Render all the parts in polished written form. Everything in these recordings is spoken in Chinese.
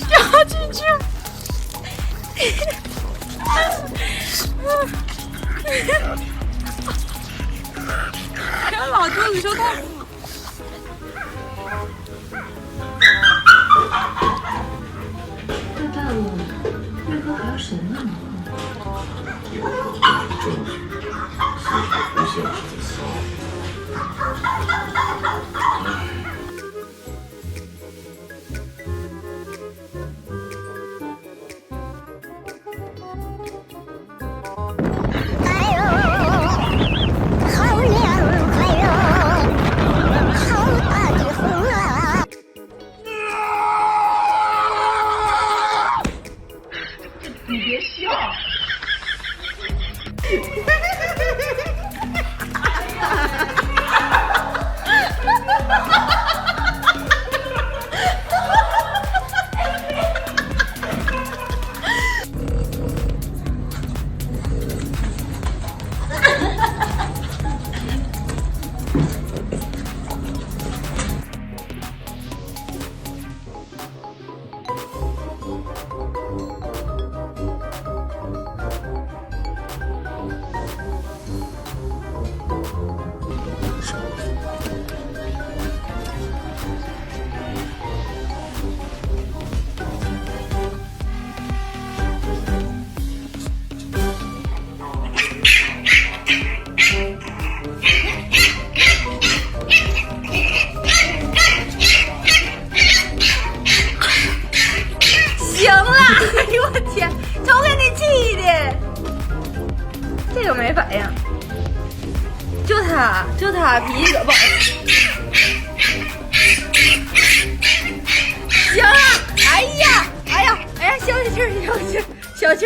扎进去。看老肚子受痛。快到了，那个还要什么呢？有证据，随时不现实的骚。你别笑。行了，哎呦我天，瞅给你气的，这个没反应，就他脾气可不好。行了，哎呀，消气儿，哎呀，行了，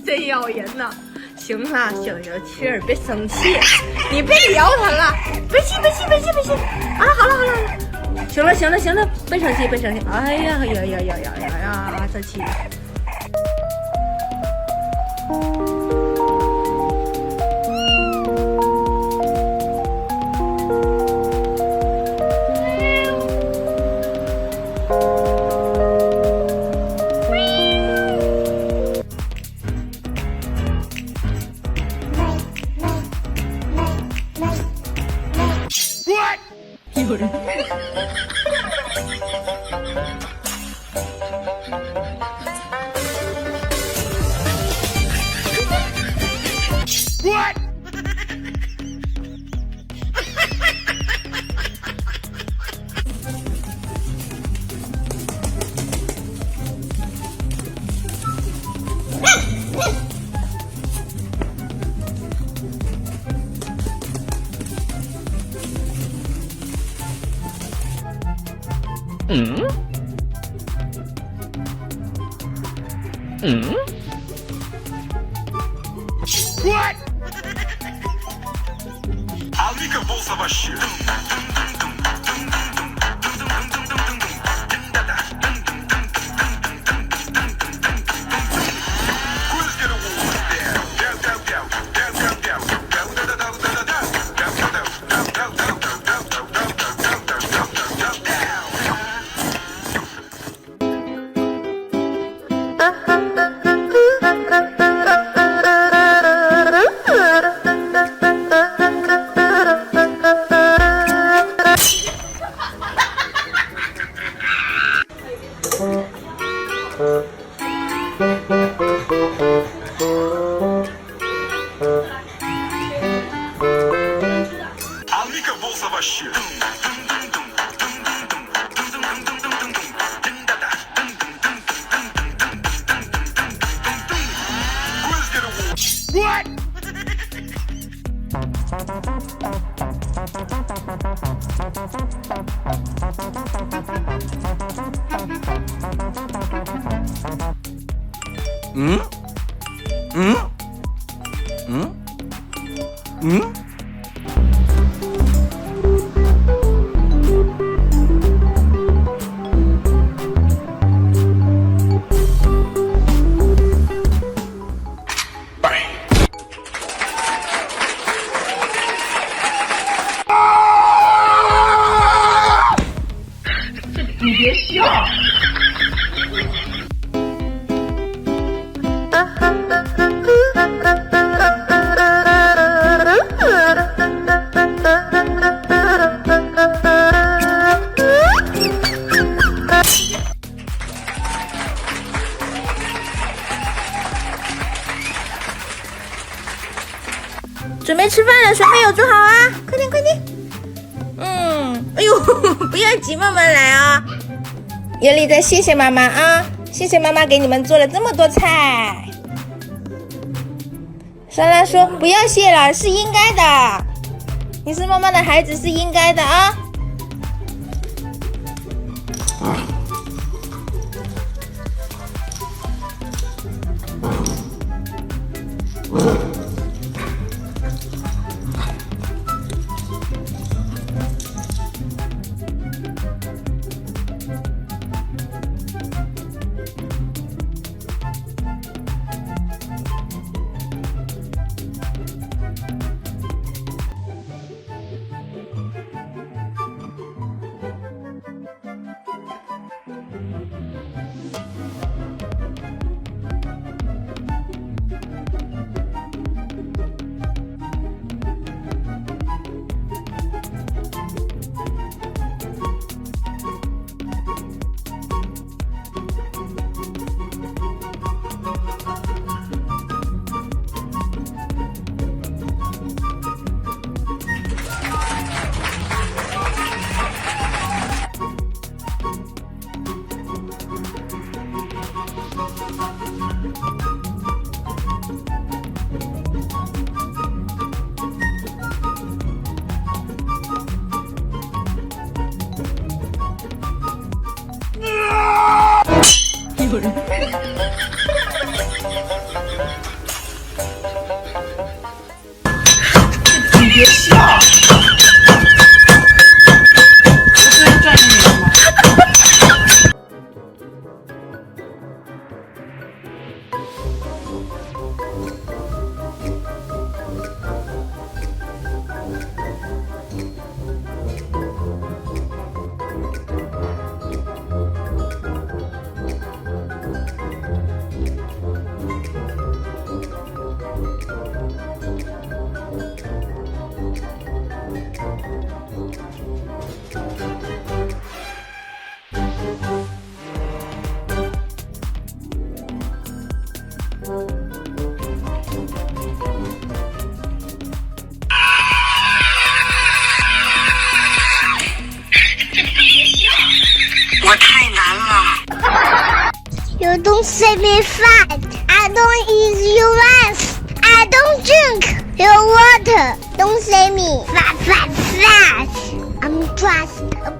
真咬人呐！行了，消气儿，别生气，你别撩他了，别气啊！好了，行了，别生气，哎呀，这气的。有人。What？ What? А ну-ка, волосы вообще. А ну-ка, волосы вообще. 你别笑。准备吃饭了，水没有煮好啊！快点快点。哎呦，不要急，慢慢来啊。尤里在谢谢妈妈啊，谢谢妈妈给你们做了这么多菜。莎拉说不要谢了，是应该的。你是妈妈的孩子，是应该的啊。有人。你别笑。我突然转着你了吗？You don't say me fat. I don't eat your rice. I don't drink your water. Don't say me fat. I'm just a